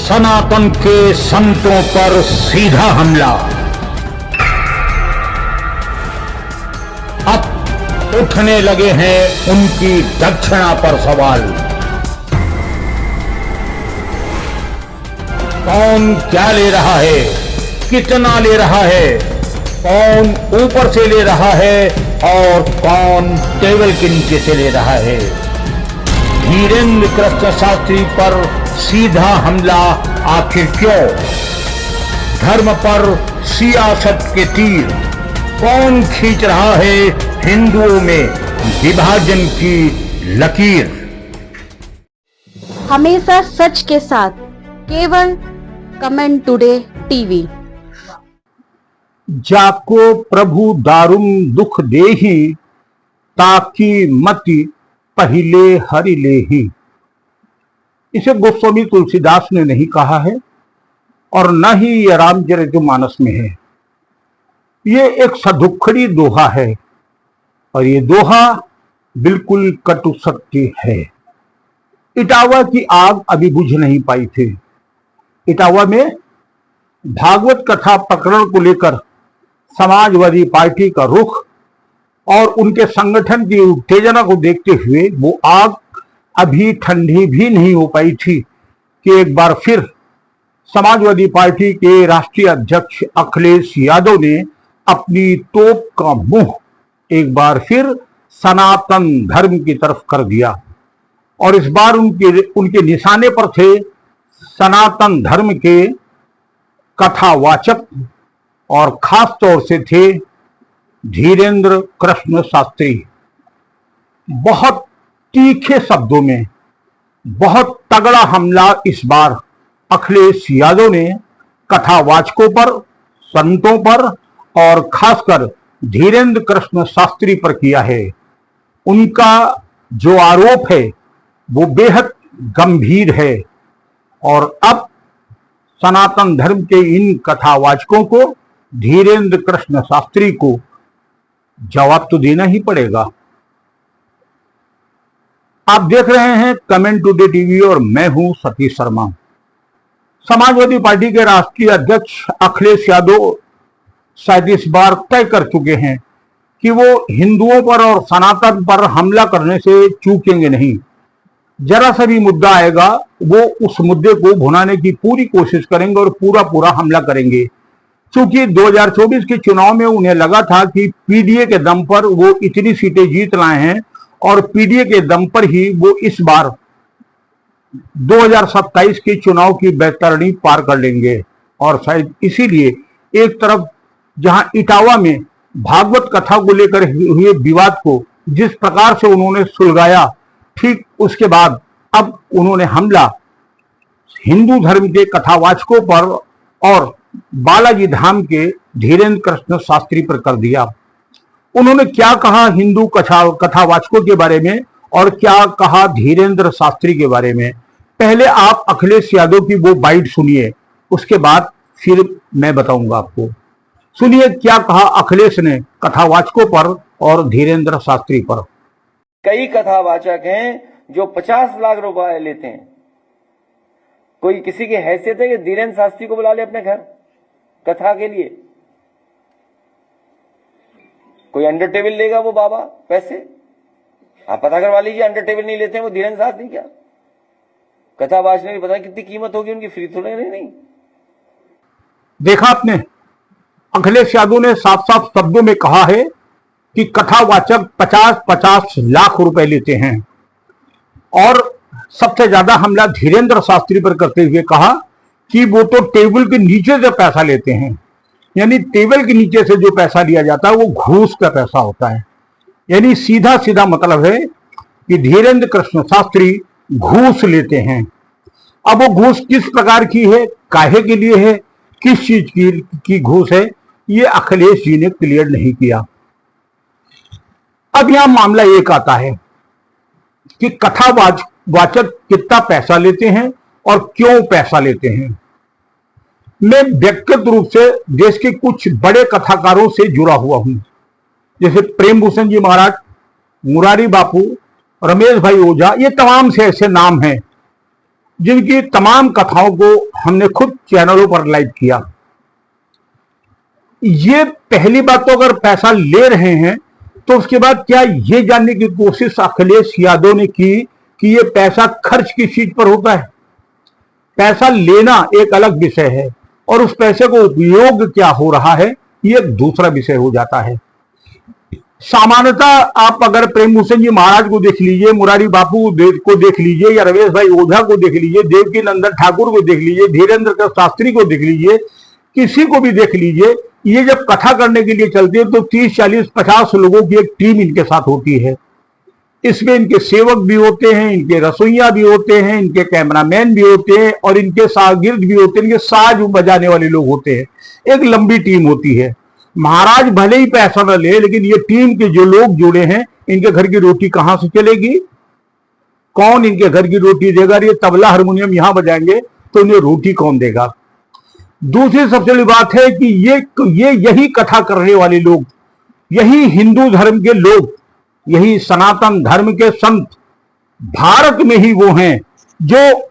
सनातन के संतों पर सीधा हमला। अब उठने लगे हैं उनकी दक्षिणा पर सवाल। कौन क्या ले रहा है, कितना ले रहा है, कौन ऊपर से ले रहा है और कौन टेबल के नीचे से ले रहा है। धीरेन्द्र कृष्ण शास्त्री पर सीधा हमला आखिर क्यों? धर्म पर सियासत के तीर कौन खींच रहा है हिंदुओं में विभाजन की लकीर। हमेशा सच के साथ, केवल कमेंट टुडे टीवी। जाको प्रभु दारुम दुख देहि, ताकि मति पहिले हरि लेहि। इसे गोस्वामी तुलसीदास ने नहीं कहा है और न ही यह रामचरितमानस में है। ये एक सदुखड़ी दोहा है और ये दोहा बिल्कुल कटु सत्य है। इटावा की आग अभी बुझ नहीं पाई थी। इटावा में भागवत कथा प्रकरण को लेकर समाजवादी पार्टी का रुख और उनके संगठन की उत्तेजना को देखते हुए वो आग अभी ठंडी भी नहीं हो पाई थी कि एक बार फिर समाजवादी पार्टी के राष्ट्रीय अध्यक्ष अखिलेश यादव ने अपनी तोप का मुंह एक बार फिर सनातन धर्म की तरफ कर दिया और इस बार उनके निशाने पर थे सनातन धर्म के कथावाचक और खास तौर से थे धीरेन्द्र कृष्ण शास्त्री। बहुत तीखे शब्दों में बहुत तगड़ा हमला इस बार अखिलेश यादव ने कथावाचकों पर, संतों पर और खासकर धीरेन्द्र कृष्ण शास्त्री पर किया है। उनका जो आरोप है वो बेहद गंभीर है और अब सनातन धर्म के इन कथावाचकों को, धीरेन्द्र कृष्ण शास्त्री को जवाब तो देना ही पड़ेगा। आप देख रहे हैं कमेंट टुडे टीवी और मैं हूं सतीश शर्मा। समाजवादी पार्टी के राष्ट्रीय अध्यक्ष अखिलेश यादव शायद इस बार तय कर चुके हैं कि वो हिंदुओं पर और सनातन पर हमला करने से चूकेंगे नहीं। जरा सा भी मुद्दा आएगा वो उस मुद्दे को भुनाने की पूरी कोशिश करेंगे और पूरा हमला करेंगे। क्योंकि 2024 के चुनाव में उन्हें लगा था कि पीडीए के दम पर वो इतनी सीटें जीत लाए हैं और पीडीए के दम पर ही वो इस बार 2027 के चुनाव की बैतरणी पार कर लेंगे। और शायद इसीलिए एक तरफ जहां इटावा में भागवत कथा को लेकर हुए विवाद को जिस प्रकार से उन्होंने सुलझाया, ठीक उसके बाद अब उन्होंने हमला हिंदू धर्म के कथावाचकों पर और बालाजी धाम के धीरेन्द्र कृष्ण शास्त्री पर कर दिया। उन्होंने क्या कहा हिंदू कथावाचकों के बारे में और क्या कहा धीरेन्द्र शास्त्री के बारे में, पहले आप अखिलेश यादव की वो बाइट सुनिए, उसके बाद फिर मैं बताऊंगा आपको। सुनिए क्या कहा अखिलेश ने कथावाचकों पर और धीरेन्द्र शास्त्री पर। कई कथावाचक हैं जो 50 लाख रुपए लेते हैं। कोई किसी की हैसियत है कि धीरेन्द्र शास्त्री को बुला ले अपने घर कथा के लिए? कोई अंडर टेबल लेगा वो बाबा पैसे? आप पता करवा लीजिए, अंडर टेबल नहीं लेते हैं वो धीरेन्द्र शास्त्री। क्या कथा वाचने की पता कितनी कीमत होगी उनकी, फ्री थोड़े नहीं। देखा आपने, अखिलेश यादव ने साफ साफ शब्दों में कहा है कि कथावाचक 50-50 लाख रुपए लेते हैं और सबसे ज्यादा हमला धीरेन्द्र शास्त्री पर करते हुए कहा कि वो तो टेबल के नीचे से पैसा लेते हैं। यानी टेबल के नीचे से जो पैसा लिया जाता है वो घूस का पैसा होता है। यानी सीधा सीधा मतलब है कि धीरेन्द्र कृष्ण शास्त्री घूस लेते हैं। अब वो घूस किस प्रकार की है, काहे के लिए है, किस चीज की घूस है, ये अखिलेश जी ने क्लियर नहीं किया। अब यहां मामला एक आता है कि कथावाचक कितना पैसा लेते हैं और क्यों पैसा लेते हैं। मैं व्यक्तिगत रूप से देश के कुछ बड़े कथाकारों से जुड़ा हुआ हूं, जैसे प्रेम भूषण जी महाराज, मुरारी बापू, रमेश भाई ओझा, ये तमाम से ऐसे नाम हैं जिनकी तमाम कथाओं को हमने खुद चैनलों पर लाइव किया। ये पहली बात तो अगर पैसा ले रहे हैं तो उसके बाद क्या ये जानने की कोशिश अखिलेश यादव ने की कि ये पैसा खर्च किस चीज पर होता है? पैसा लेना एक अलग विषय है और उस पैसे को उपयोग क्या हो रहा है ये दूसरा विषय हो जाता है। सामान्यतः आप अगर प्रेम भूषण जी महाराज को देख लीजिए, मुरारी बापू को देख लीजिए, या रमेश भाई ओझा को देख लीजिए, देवकी नंदन ठाकुर को देख लीजिए, धीरेन्द्र शास्त्री को देख लीजिए, किसी को भी देख लीजिए, ये जब कथा करने के लिए चलते हैं तो 30, 40, 50 लोगों की एक टीम इनके साथ होती है। इसमें इनके सेवक भी होते हैं, इनके रसोइया भी होते हैं, इनके कैमरामैन भी होते हैं और इनके शागिर्द भी होते हैं, इनके साज बजाने वाले लोग होते हैं। एक लंबी टीम होती है। महाराज भले ही पैसा न ले, लेकिन ये टीम के जो लोग जुड़े हैं, इनके घर की रोटी कहां से चलेगी? कौन इनके घर की रोटी देगा? ये तबला हारमोनियम यहां बजाएंगे तो इन्हें रोटी कौन देगा? दूसरी सबसे बड़ी बात है कि ये यही कथा करने वाले लोग, यही हिंदू धर्म के लोग, यही सनातन धर्म के संत भारत में ही वो हैं जो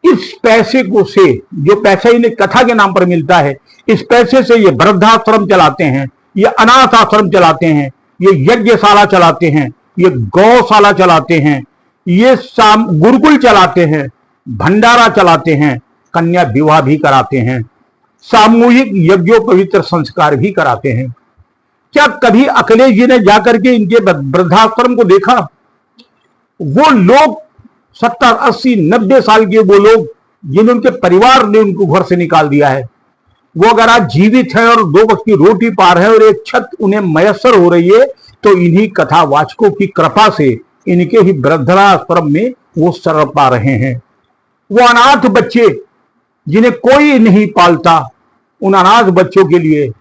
इस पैसे को से, जो पैसा इन्हें कथा के नाम पर मिलता है, इस पैसे से ये वृद्धाश्रम चलाते हैं, ये अनाथ आश्रम चलाते हैं, ये यज्ञशाला चलाते हैं, ये गौशाला चलाते हैं, ये गुरुकुल चलाते हैं, भंडारा चलाते हैं, कन्या विवाह भी कराते हैं, सामूहिक यज्ञोपवित्र संस्कार भी कराते हैं। क्या कभी अखिलेश जी ने जाकर के इनके वृद्धाश्रम को देखा? वो लोग 70, 80, 90 साल के वो लोग जिन्हें उनके परिवार ने उनको घर से निकाल दिया है, वो अगर आज जीवित है और 2 वक्त की रोटी पा रहे हैं और एक छत उन्हें मयसर हो रही है तो इन्हीं कथावाचकों की कृपा से इनके ही वृद्धाश्रम में वो शरण पा रहे हैं। वो अनाथ बच्चे जिन्हें कोई नहीं पालता, उन अनाथ बच्चों के लिए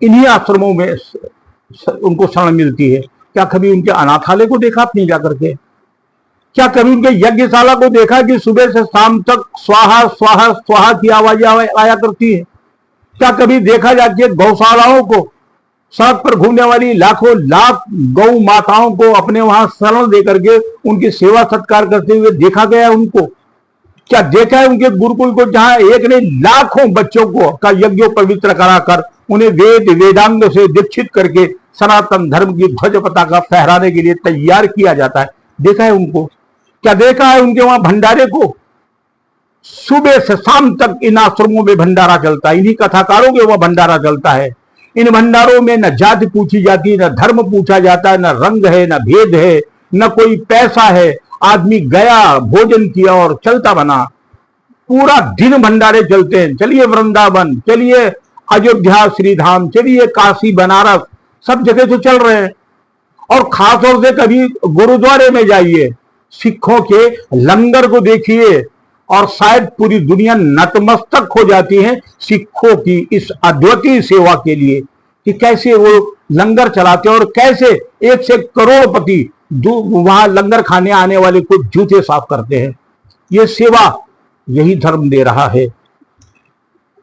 इन्हीं आश्रमों में उनको शरण मिलती है। क्या कभी उनके अनाथालय को देखा आपने जाकर के? क्या कभी उनके यज्ञशाला को देखा कि सुबह से शाम तक स्वाहा स्वाहा स्वाहा की आवाज आया करती है? क्या कभी देखा जाके गौशालाओं को, सड़क पर घूमने वाली लाखों लाख गौ माताओं को अपने वहां शरण दे करके उनकी सेवा सत्कार करते हुए देखा गया है उनको? क्या देखा है उनके गुरुकुल को जहां एक ने लाखों बच्चों को का यज्ञ पवित्र कराकर उन्हें वेद वेदांग से दीक्षित करके सनातन धर्म की ध्वज पताका फहराने के लिए तैयार किया जाता है? देखा है उनको? क्या देखा है उनके वहां भंडारे को? सुबह से शाम तक इन आश्रमों में भंडारा चलता है, इन्हीं कथाकारों के वहां भंडारा चलता है। इन भंडारों में न जाति पूछी जाती है, न धर्म पूछा जाता है, न रंग है, न भेद है, न कोई पैसा है। आदमी गया, भोजन किया और चलता बना। पूरा दिन भंडारे चलते हैं। चलिए वृंदावन, चलिए अयोध्या श्रीधाम, चलिए काशी बनारस, सब जगह तो चल रहे हैं। और खासतौर से कभी गुरुद्वारे में जाइए, सिखों के लंगर को देखिए और शायद पूरी दुनिया नतमस्तक हो जाती है सिखों की इस अद्वितीय सेवा के लिए कि कैसे वो लंगर चलाते हैं और कैसे 1 से करोड़पति वहां लंगर खाने आने वाले को जूते साफ करते हैं। ये सेवा यही धर्म दे रहा है।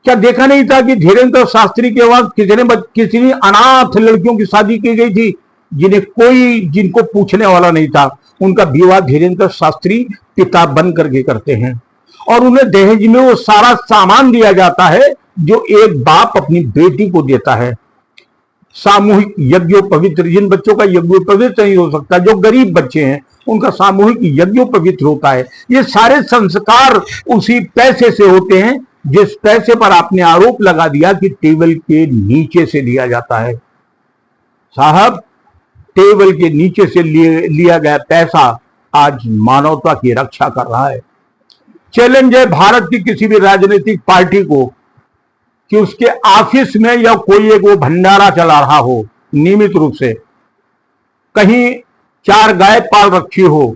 क्या देखा नहीं था कि धीरेन्द्र शास्त्री के वहां कितनी अनाथ लड़कियों की शादी की गई थी जिनको पूछने वाला नहीं था। उनका विवाह धीरेन्द्र शास्त्री पिता बन करके करते हैं और उन्हें दहेज में वो सारा सामान दिया जाता है जो एक बाप अपनी बेटी को देता है। सामूहिक यज्ञोपवित्र, जिन बच्चों का यज्ञोपवित्र नहीं हो सकता, जो गरीब बच्चे हैं, उनका सामूहिक यज्ञोपवित्र होता है। ये सारे संस्कार उसी पैसे से होते हैं जिस पैसे पर आपने आरोप लगा दिया कि टेबल के नीचे से लिया जाता है। साहब, टेबल के नीचे से लिया गया पैसा आज मानवता की रक्षा कर रहा है। चैलेंज है भारत की किसी भी राजनीतिक पार्टी को कि उसके ऑफिस में या कोई एक वो भंडारा चला रहा हो नियमित रूप से, कहीं 4 गाय पाल रखी हो,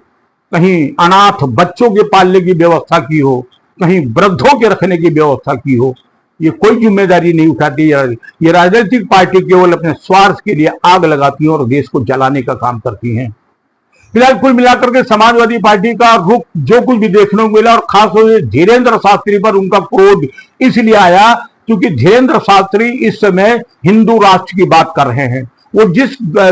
कहीं अनाथ बच्चों के पालने की व्यवस्था की हो, कहीं वृद्धों के रखने की व्यवस्था की हो। ये कोई जिम्मेदारी नहीं उठाती। ये राजनीतिक पार्टी केवल अपने स्वार्थ के लिए आग लगाती है और देश को जलाने का काम करती हैं। फिलहाल कुल मिलाकर के समाजवादी पार्टी का रुख जो कुछ भी देखने को मिला, और खासतौर से धीरेन्द्र शास्त्री पर उनका क्रोध इसलिए आया क्योंकि धीरेन्द्र शास्त्री इस समय हिंदू राष्ट्र की बात कर रहे हैं। वो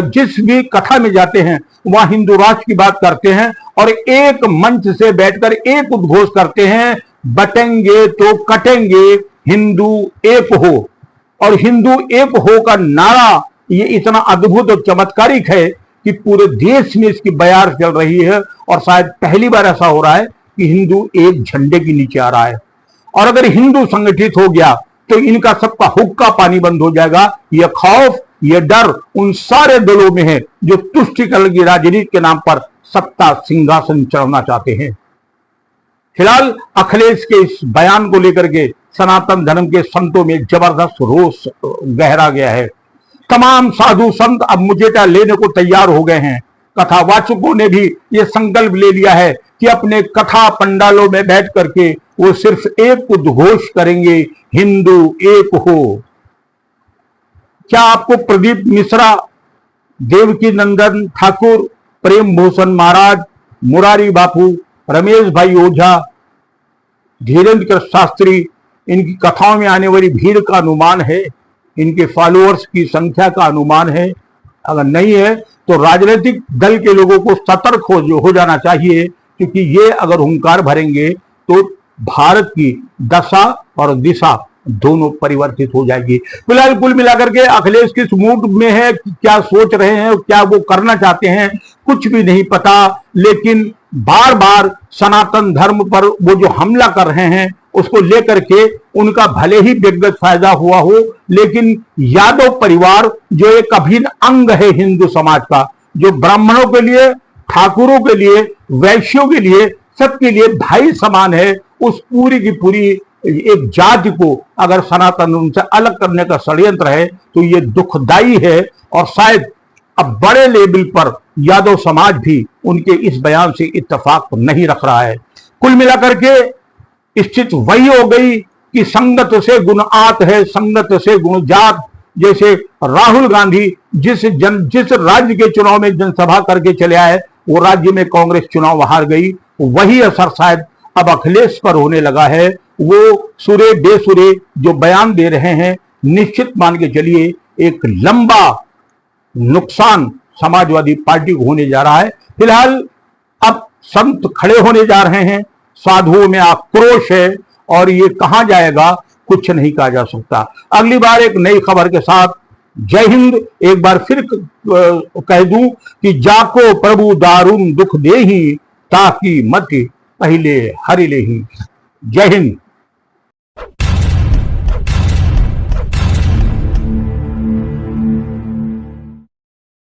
जिस भी कथा में जाते हैं वहां हिंदू राष्ट्र की बात करते हैं और एक मंच से बैठकर एक उद्घोष करते हैं, बटेंगे तो कटेंगे, हिंदू एक हो। और हिंदू एक हो का नारा ये इतना अद्भुत और चमत्कारिक है कि पूरे देश में इसकी बयार चल रही है, और शायद पहली बार ऐसा हो रहा है कि हिंदू एक झंडे के नीचे आ रहा है। और अगर हिंदू संगठित हो गया तो इनका सबका हुक्का पानी बंद हो जाएगा। यह खौफ, यह डर उन सारे दलों में है जो तुष्टीकरण की राजनीति के नाम पर सत्ता सिंहासन चढ़ना चाहते हैं। फिलहाल अखिलेश के इस बयान को लेकर के सनातन धर्म के संतों में जबरदस्त रोष गहरा गया है। तमाम साधु संत अब मुचेता लेने को तैयार हो गए हैं। कथावाचकों ने भी यह संकल्प ले लिया है कि अपने कथा पंडालों में बैठ करके वो सिर्फ एक उद्घोष करेंगे, हिंदू एक हो। क्या आपको प्रदीप मिश्रा, देवकी नंदन ठाकुर, प्रेम भूषण महाराज, मुरारी बापू, रमेश भाई ओझा, धीरेन्द्र शास्त्री, इनकी कथाओं में आने वाली भीड़ का अनुमान है? इनके फॉलोअर्स की संख्या का अनुमान है? अगर नहीं है तो राजनीतिक दल के लोगों को सतर्क हो जाना चाहिए, क्योंकि ये अगर हुंकार भरेंगे तो भारत की दशा और दिशा दोनों परिवर्तित हो जाएगी। फिलहाल कुल मिलाकर के अखिलेश किस मूड में है, क्या सोच रहे हैं, क्या वो करना चाहते हैं, कुछ भी नहीं पता। लेकिन बार बार सनातन धर्म पर वो जो हमला कर रहे हैं उसको लेकर के उनका भले ही व्यक्तिगत फायदा हुआ हो, लेकिन यादव परिवार जो एक अभिन्न अंग है हिंदू समाज का, जो ब्राह्मणों के लिए, ठाकुरों के लिए, वैश्यों के लिए, सबके लिए भाई समान है, उस पूरी की पूरी एक जाति को अगर सनातन उनसे अलग करने का षड्यंत्र है तो ये दुखदाई है। और शायद अब बड़े लेवल पर यादव समाज भी उनके इस बयान से इत्तेफाक नहीं रख रहा है। कुल मिलाकर के स्थिति वही हो गई कि संगत से गुण आत है, संगत से गुण जात। जैसे राहुल गांधी जिस राज्य के चुनाव में जनसभा करके चले आए, वो राज्य में कांग्रेस चुनाव हार गई, वही असर शायद अब अखिलेश पर होने लगा है। वो सुरे बेसुरे जो बयान दे रहे हैं, निश्चित मान के चलिए एक लंबा नुकसान समाजवादी पार्टी को होने जा रहा है। फिलहाल अब संत खड़े होने जा रहे हैं, साधुओं में आक्रोश है, और ये कहां जाएगा कुछ नहीं कहा जा सकता। अगली बार एक नई खबर के साथ, जय हिंद। एक बार फिर कह दूं कि जाको प्रभु दारुण दुख देहि, ताकि मति पहिले हरि लेहि। जय हिंद।